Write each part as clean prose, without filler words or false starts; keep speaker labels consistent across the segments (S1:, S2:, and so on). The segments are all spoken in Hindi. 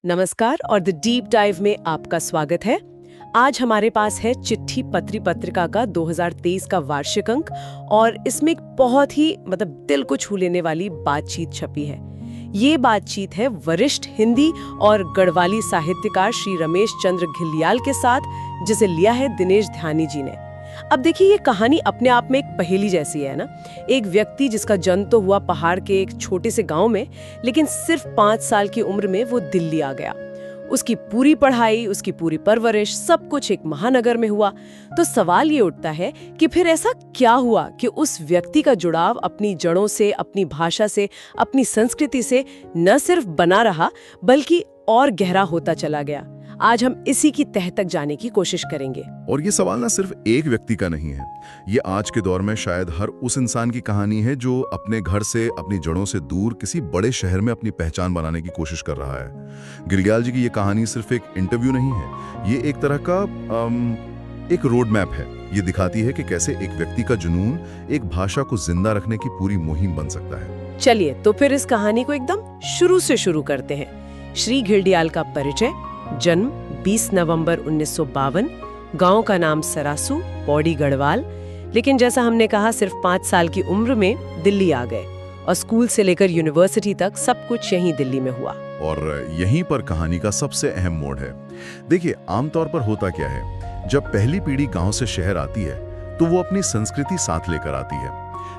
S1: नमस्कार और द डीप डाइव में आपका स्वागत है। आज हमारे पास है चिट्ठी पत्री पत्रिका का 2023 का वार्षिक अंक और इसमें एक बहुत ही दिल को छू लेने वाली बातचीत छपी है। ये बातचीत है वरिष्ठ हिंदी और गढ़वाली साहित्यकार श्री रमेश चंद्र घिल्डियाल के साथ, जिसे लिया है दिनेश ध्यानी जी ने। अब देखिए, ये कहानी अपने आप में एक पहेली जैसी है ना। एक व्यक्ति जिसका जन्म तो हुआ पहाड़ के एक छोटे से गांव में, लेकिन सिर्फ 5 साल की उम्र में वो दिल्ली आ गया। उसकी पूरी पढ़ाई, उसकी पूरी परवरिश, सब कुछ एक महानगर में हुआ। तो सवाल ये उठता है कि फिर ऐसा क्या हुआ कि उस व्यक्ति का जुड़ाव अपनी जड़ों से, अपनी भाषा से, अपनी संस्कृति से न सिर्फ बना रहा बल्कि और गहरा होता चला गया। आज हम इसी की तह तक जाने की कोशिश करेंगे।
S2: और ये सवाल ना सिर्फ एक व्यक्ति का नहीं है, ये आज के दौर में शायद हर उस इंसान की कहानी है जो अपने घर से, अपनी जड़ों से दूर किसी बड़े शहर में अपनी पहचान बनाने की कोशिश कर रहा है। घिल्डियाल जी की ये कहानी सिर्फ एक इंटरव्यू नहीं है, ये एक तरह का एक रोड मैप है। ये दिखाती है कि कैसे एक व्यक्ति का जुनून एक भाषा को जिंदा रखने की पूरी मुहिम बन सकता है।
S1: चलिए तो फिर इस कहानी को एकदम शुरू से शुरू करते हैं। श्री घिल्डियाल का परिचय: जन्म 20 नवंबर 1952, गांव का नाम सरासू, पौड़ी गढ़वाल। लेकिन जैसा हमने कहा, सिर्फ 5 साल की उम्र में दिल्ली आ गए और स्कूल से लेकर यूनिवर्सिटी तक सब कुछ यहीं दिल्ली में हुआ।
S2: और यहीं पर कहानी का सबसे अहम मोड़ है। देखिए, आमतौर पर होता क्या है, जब पहली पीढ़ी गांव से शहर आती है तो वो अपनी संस्कृति साथ लेकर आती है।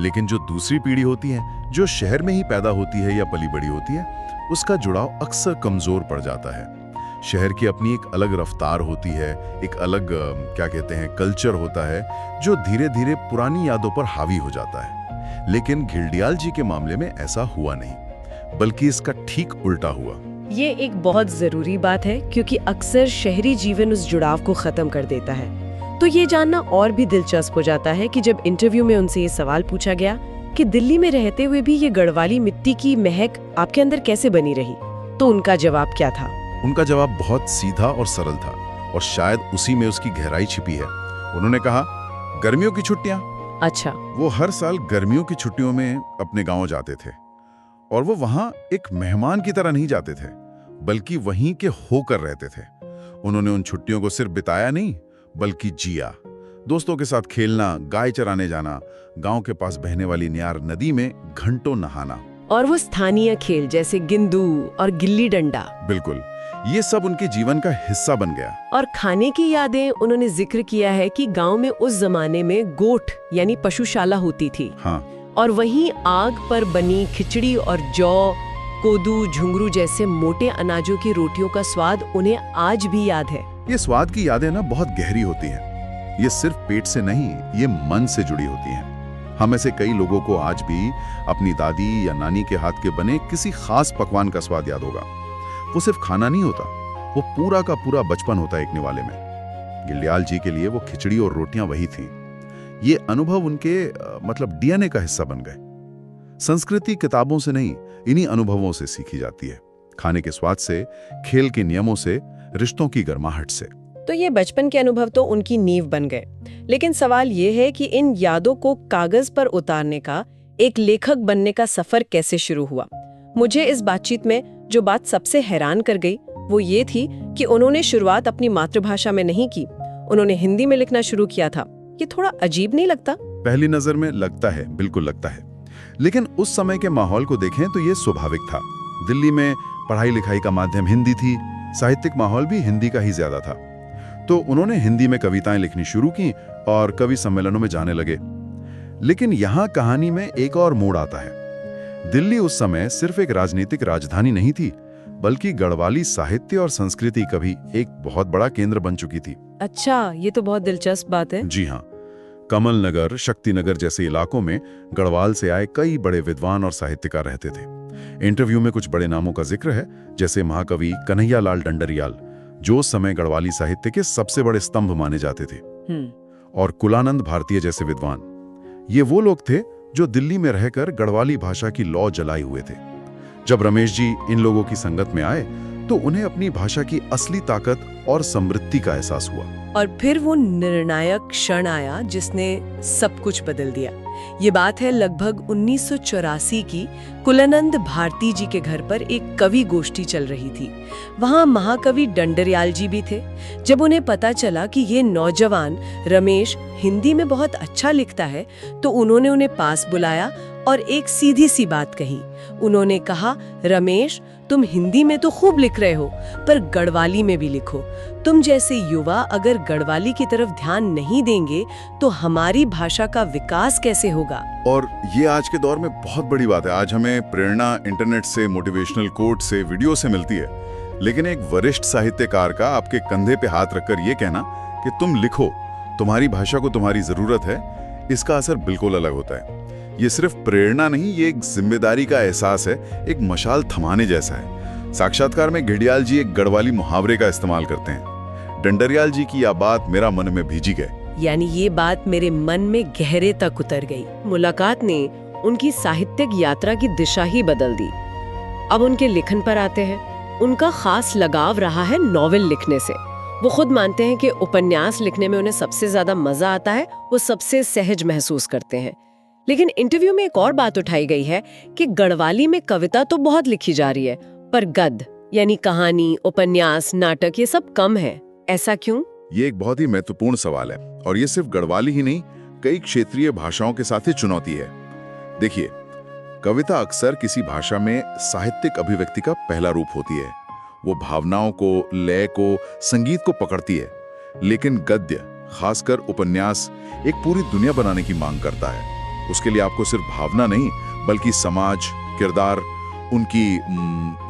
S2: लेकिन जो दूसरी पीढ़ी होती है, जो शहर में ही पैदा होती है या पली बड़ी होती है, उसका जुड़ाव अक्सर कमजोर पड़ जाता है। शहर की अपनी एक अलग रफ्तार होती है, एक अलग कल्चर होता है जो धीरे धीरे पुरानी यादों पर हावी हो जाता है। लेकिन घिल्डियाल जी के मामले में ऐसा हुआ नहीं, बल्कि इसका ठीक उल्टा हुआ।
S1: ये एक बहुत जरूरी बात है, क्योंकि अक्सर शहरी जीवन उस जुड़ाव को खत्म कर देता है। तो ये जानना और भी दिलचस्प हो जाता है कि जब इंटरव्यू में उनसे ये सवाल पूछा गया कि दिल्ली में रहते हुए भी ये गढ़वाली मिट्टी की महक आपके अंदर कैसे बनी रही, तो उनका जवाब क्या था?
S2: उनका जवाब बहुत सीधा और सरल था, और शायद उसी में उसकी गहराई छिपी है। उन्होंने कहा, गर्मियों की छुट्टियां।
S1: अच्छा।
S2: वो हर साल गर्मियों की छुट्टियों में अपने गांव जाते थे, और वो वहां एक मेहमान की तरह नहीं जाते थे, बल्कि वहीं के होकर रहते थे। उन्होंने उन छुट्टियों को सिर्फ बिताया नहीं, बल्कि जिया। दोस्तों के साथ खेलना, गाय चराने जाना, गांव के पास बहने वाली न्यार नदी में घंटों नहाना,
S1: और वो स्थानीय खेल जैसे गिंदू और गिल्ली डंडा,
S2: बिल्कुल, ये सब उनके जीवन का हिस्सा बन गया।
S1: और खाने की यादें उन्होंने जिक्र किया है कि गांव में उस जमाने में गोठ यानी पशुशाला होती थी।
S2: हाँ।
S1: और वहीं आग पर बनी खिचड़ी और जौ, कोदू, झुंगरू जैसे मोटे अनाजों की रोटियों का स्वाद उन्हें आज भी याद है।
S2: ये स्वाद की यादें ना बहुत गहरी होती हैं। ये सिर्फ पेट से नहीं, ये मन से जुड़ी होती हैं। हम ऐसे कई लोगों को आज भी अपनी दादी या नानी के हाथ के बने किसी खास पकवान का स्वाद याद होगा। वो सिर्फ खाना नहीं होता, वो पूरा का पूरा बचपन होता है एक निवाले में। घिल्डियाल जी के लिए वो खिचड़ी और रोटियां वही थी। ये अनुभव उनके डीएनए का हिस्सा बन गए। संस्कृति किताबों से नहीं, इन्हीं अनुभवों से सीखी जाती है। खाने के स्वाद से, खेल के नियमों से, रिश्तों की गर्माहट से।
S1: तो ये बचपन के अनुभव तो उनकी नींव बन गए। लेकिन सवाल ये है कि इन यादों को कागज पर उतारने का, एक लेखक बनने का सफर कैसे शुरू हुआ। मुझे इस बातचीत में जो बात सबसे हैरान कर गई वो ये थी कि उन्होंने शुरुआत अपनी मातृभाषा में नहीं की, उन्होंने हिंदी में लिखना शुरू किया था। ये थोड़ा अजीब नहीं लगता?
S2: पहली नजर में लगता है, बिल्कुल लगता है। लेकिन उस समय के माहौल को देखें तो ये स्वाभाविक था। दिल्ली में पढ़ाई लिखाई का माध्यम हिंदी थी, साहित्यिक माहौल भी हिंदी का ही ज्यादा था। तो उन्होंने हिंदी में कविताएं लिखनी शुरू की और कवि सम्मेलनों में जाने लगे। लेकिन यहाँ कहानी में एक और मोड़ आता है। दिल्ली उस समय सिर्फ एक राजनीतिक राजधानी नहीं थी, बल्कि गढ़वाली साहित्य और संस्कृति का भी एक बहुत बड़ा केंद्र बन चुकी थी।
S1: अच्छा, ये तो बहुत दिलचस्प बात है।
S2: जी हाँ, कमल नगर, शक्तिनगर जैसे इलाकों में गढ़वाल से आए कई बड़े विद्वान और साहित्यकार रहते थे। इंटरव्यू में कुछ बड़े नामों का जिक्र है, जैसे महाकवि कन्हैयालाल डंडरियाल, जो उस समय गढ़वाली साहित्य के सबसे बड़े स्तंभ माने जाते थे, और कुलानंद भारतीय जैसे विद्वान। ये वो लोग थे जो दिल्ली में रहकर गढ़वाली भाषा की लौ जलाए हुए थे। जब रमेश जी इन लोगों की संगत में आए तो उन्हें अपनी भाषा की असली ताकत और समृद्धि का एहसास हुआ।
S1: और फिर वो निर्णायक क्षण आया जिसने सब कुछ बदल दिया। ये बात है लगभग 1984 की। कुलानंद भारती जी के घर पर एक कवि गोष्ठी चल रही थी। वहाँ महाकवि डंडरयाल जी भी थे। जब उन्हें पता चला कि ये नौजवान रमेश हिंदी में बहुत अच्छा लिखता है, तो उन्होंने उन्हें पास बुलाया और एक सीधी सी बात कही। उन्होंने कहा, रमेश, तुम हिंदी में तो खूब लिख रहे हो, पर गढ़वाली में भी लिखो। तुम जैसे युवा अगर गढ़वाली की तरफ ध्यान नहीं देंगे तो हमारी भाषा का विकास कैसे होगा।
S2: और ये आज के दौर में बहुत बड़ी बात है। आज हमें प्रेरणा इंटरनेट से, मोटिवेशनल कोट से, वीडियो से मिलती है, लेकिन एक वरिष्ठ साहित्यकार का आपके कंधे पे हाथ रखकर ये कहना कि तुम लिखो, तुम्हारी भाषा को तुम्हारी जरूरत है, इसका असर बिल्कुल अलग होता है। ये सिर्फ प्रेरणा नहीं, ये एक जिम्मेदारी का एहसास है, एक मशाल थमाने जैसा है। साक्षात्कार में घड़ियाल जी एक गढ़वाली मुहावरे का इस्तेमाल करते हैं। डंडरयाल जी की यह बात मेरा मन में भीजी गई,
S1: यानी ये बात मेरे मन में गहरे तक उतर गई। मुलाकात ने उनकी साहित्यिक यात्रा की दिशा ही बदल दी। अब उनके लेखन पर आते हैं। उनका खास लगाव रहा है नॉवेल लिखने से। वो खुद मानते हैं कि उपन्यास लिखने में उन्हें सबसे ज्यादा मजा आता है, वो सबसे सहज महसूस करते हैं। लेकिन इंटरव्यू में एक और बात उठाई गई है कि गढ़वाली में कविता तो बहुत लिखी जा रही है, पर गद्य यानी कहानी, उपन्यास, नाटक ये सब कम है। ऐसा क्यों?
S2: ये एक बहुत ही महत्वपूर्ण सवाल है, और ये सिर्फ गढ़वाली ही नहीं, कई क्षेत्रीय भाषाओं के साथ ही चुनौती है। देखिए, कविता अक्सर किसी भाषा में साहित्यिक अभिव्यक्ति का पहला रूप होती है। वो भावनाओं को, लय को, संगीत को पकड़ती है। लेकिन गद्य, खासकर उपन्यास, एक पूरी दुनिया बनाने की मांग करता है। उसके लिए आपको सिर्फ भावना नहीं, बल्कि समाज, किरदार, उनकी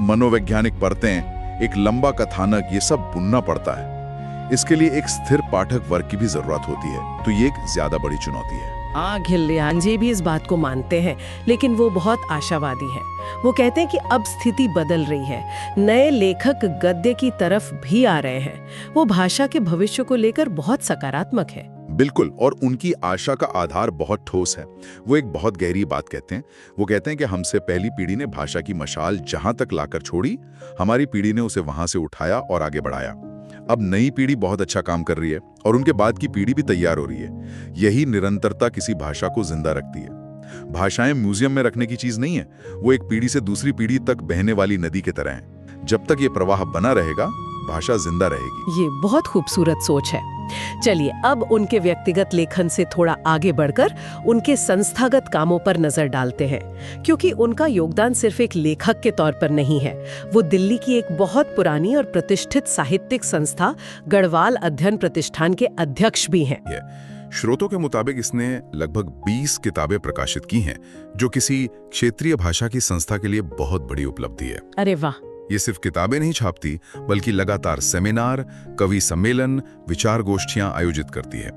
S2: मनोवैज्ञानिक परतें, एक लंबा कथानक, ये सब बुनना पड़ता है। इसके लिए एक स्थिर पाठक वर्ग की भी जरूरत होती है, तो ये एक ज्यादा बड़ी चुनौती है।
S1: घड़ियाल जी भी इस बात को मानते हैं, लेकिन वो बहुत आशावादी हैं। वो कहते हैं कि अब स्थिति बदल रही है, नए लेखक गद्य की तरफ भी आ रहे हैं। वो भाषा के भविष्य को लेकर बहुत सकारात्मक है।
S2: बिल्कुल, और उनकी आशा का आधार बहुत ठोस है। वो एक बहुत गहरी बात कहते हैं। वो कहते हैं कि हमसे पहली पीढ़ी ने भाषा की मशाल जहां तक लाकर छोड़ी, हमारी पीढ़ी ने उसे वहां से उठाया और आगे बढ़ाया। अब नई पीढ़ी बहुत अच्छा काम कर रही है और उनके बाद की पीढ़ी भी तैयार हो रही है। यही निरंतरता किसी भाषा को जिंदा रखती है। भाषाएं म्यूजियम में रखने की चीज नहीं है, वो एक पीढ़ी से दूसरी पीढ़ी तक बहने वाली नदी की तरह है। जब तक ये प्रवाह बना रहेगा, भाषा जिंदा रहेगी।
S1: ये बहुत खूबसूरत सोच है। चलिए अब उनके व्यक्तिगत लेखन से थोड़ा आगे बढ़कर उनके संस्थागत कामों पर नजर डालते हैं, क्योंकि उनका योगदान सिर्फ एक लेखक के तौर पर नहीं है। वो दिल्ली की एक बहुत पुरानी और प्रतिष्ठित साहित्यिक संस्था गढ़वाल अध्ययन प्रतिष्ठान के अध्यक्ष भी हैं।
S2: स्रोतों के मुताबिक इसने लगभग 20 किताबें प्रकाशित की हैं, जो किसी क्षेत्रीय भाषा की संस्था के लिए बहुत बड़ी उपलब्धि है।
S1: अरे वाह!
S2: ये सिर्फ किताबें नहीं छापती, बल्कि लगातार सेमिनार, कवि सम्मेलन, विचार गोष्ठियां आयोजित करती है।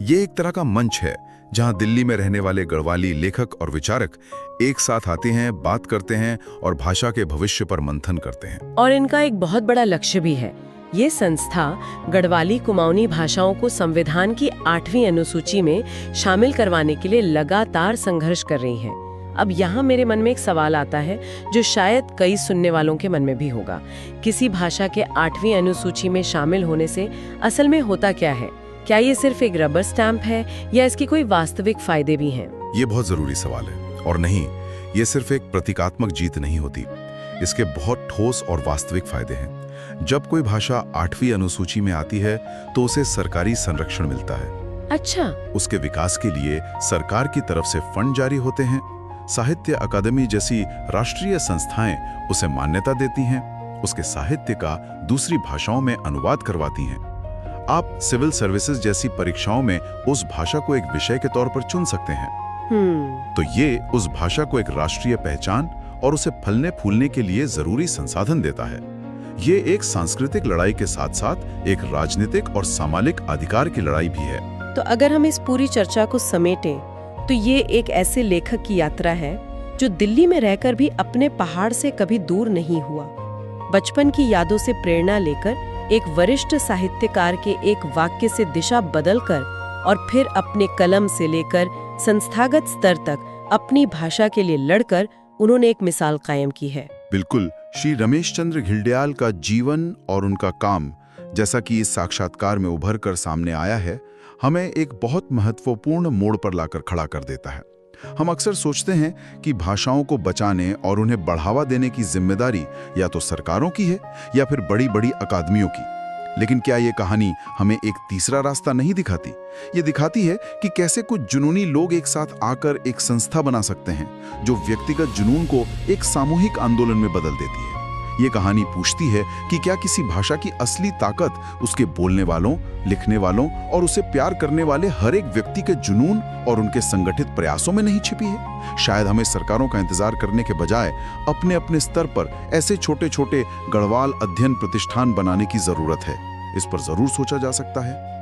S2: ये एक तरह का मंच है जहां दिल्ली में रहने वाले गढ़वाली लेखक और विचारक एक साथ आते हैं, बात करते हैं और भाषा के भविष्य पर मंथन करते हैं।
S1: और इनका एक बहुत बड़ा लक्ष्य भी है। ये संस्था गढ़वाली कुमाऊनी भाषाओं को संविधान की 8वीं अनुसूची में शामिल करवाने के लिए लगातार संघर्ष कर रही है। अब यहाँ मेरे मन में एक सवाल आता है, जो शायद कई सुनने वालों के मन में भी होगा। किसी भाषा के 8वीं अनुसूची में शामिल होने से असल में होता क्या है? क्या ये सिर्फ एक रबर स्टैंप है या इसके कोई वास्तविक फायदे भी हैं?
S2: ये बहुत जरूरी सवाल है। और नहीं, ये सिर्फ एक प्रतीकात्मक जीत नहीं होती, इसके बहुत ठोस और वास्तविक फायदे हैं। जब कोई भाषा 8वीं अनुसूची में आती है तो उसे सरकारी संरक्षण मिलता है।
S1: अच्छा।
S2: उसके विकास के लिए सरकार की तरफ से फंड जारी होते हैं। साहित्य अकादमी जैसी राष्ट्रीय संस्थाएं उसे मान्यता देती हैं। उसके साहित्य का दूसरी भाषाओं में अनुवाद करवाती हैं। आप सिविल सर्विसेज जैसी परीक्षाओं में उस भाषा को एक विषय के तौर पर चुन सकते हैं। तो ये उस भाषा को एक राष्ट्रीय पहचान और उसे फलने फूलने के लिए जरूरी संसाधन देता है। ये एक सांस्कृतिक लड़ाई के साथ साथ एक राजनीतिक और सामाजिक अधिकार की लड़ाई भी है।
S1: तो अगर हम इस पूरी चर्चा को समेटें तो ये एक ऐसे लेखक की यात्रा है जो दिल्ली में रहकर भी अपने पहाड़ से कभी दूर नहीं हुआ। बचपन की यादों से प्रेरणा लेकर एक वरिष्ठ साहित्यकार के एक वाक्य से दिशा बदलकर और फिर अपने कलम से लेकर संस्थागत स्तर तक अपनी भाषा के लिए लड़कर उन्होंने एक मिसाल कायम की है।
S2: बिल्कुल, श्री रमेश चंद्र घिल्डियाल का जीवन और उनका काम, जैसा कि इस साक्षात्कार में उभर कर सामने आया है, हमें एक बहुत महत्वपूर्ण मोड़ पर लाकर खड़ा कर देता है। हम अक्सर सोचते हैं कि भाषाओं को बचाने और उन्हें बढ़ावा देने की जिम्मेदारी या तो सरकारों की है या फिर बड़ी बड़ी अकादमियों की। लेकिन क्या ये कहानी हमें एक तीसरा रास्ता नहीं दिखाती? ये दिखाती है कि कैसे कुछ जुनूनी लोग एक साथ आकर एक संस्था बना सकते हैं जो व्यक्तिगत जुनून को एक सामूहिक आंदोलन में बदल देती है। ये कहानी पूछती है कि क्या किसी भाषा की असली ताकत उसके बोलने वालों, लिखने वालों और उसे प्यार करने वाले हर एक व्यक्ति के जुनून और उनके संगठित प्रयासों में नहीं छिपी है? शायद हमें सरकारों का इंतजार करने के बजाय अपने अपने स्तर पर ऐसे छोटे छोटे गढ़वाल अध्ययन प्रतिष्ठान बनाने की जरूरत है। इस पर जरूर सोचा जा सकता है।